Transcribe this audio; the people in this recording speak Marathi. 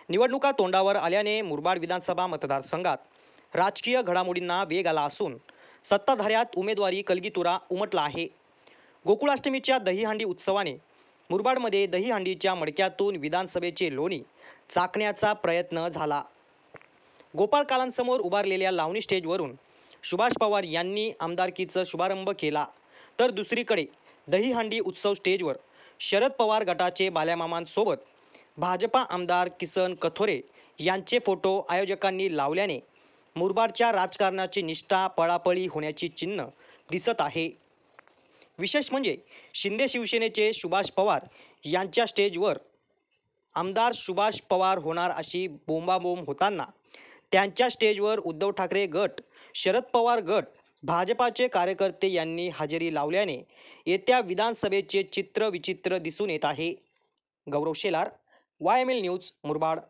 निवडणुका तोंडावर आल्याने मुरबाड विधानसभा मतदारसंघात राजकीय घडामोडींना वेग आला असून सत्ताधाऱ्यात उमेदवारी कलगीतुरा उमटला आहे. गोकुळाष्टमीच्या दहीहंडी उत्सवाने मुरबाडमध्ये दहीहंडीच्या मडक्यातून विधानसभेचे लोणी चाकण्याचा प्रयत्न झाला. गोपाळकालांसमोर उभारलेल्या लावणी स्टेजवरून सुभाष पवार यांनी आमदारकीचा शुभारंभ केला, तर दुसरीकडे दहीहंडी उत्सव स्टेजवर शरद पवार गटाचे बाल्यामामांसोबत भाजपा आमदार किसन कथोरे यांचे फोटो आयोजकांनी लावल्याने मुरबाडच्या राजकारणाची निष्ठा पळापळी होण्याची चिन्ह दिसत आहे. विशेष म्हणजे शिंदे शिवसेनेचे सुभाष पवार यांच्या स्टेजवर आमदार सुभाष पवार होणार अशी बोंबाबोंब होताना त्यांच्या स्टेजवर उद्धव ठाकरे गट, शरद पवार गट, भाजपाचे कार्यकर्ते यांनी हजेरी लावल्याने येत्या विधानसभेचे चित्र विचित्र दिसून येत आहे. गौरव शेलार, YML न्यूज, मुरबाड.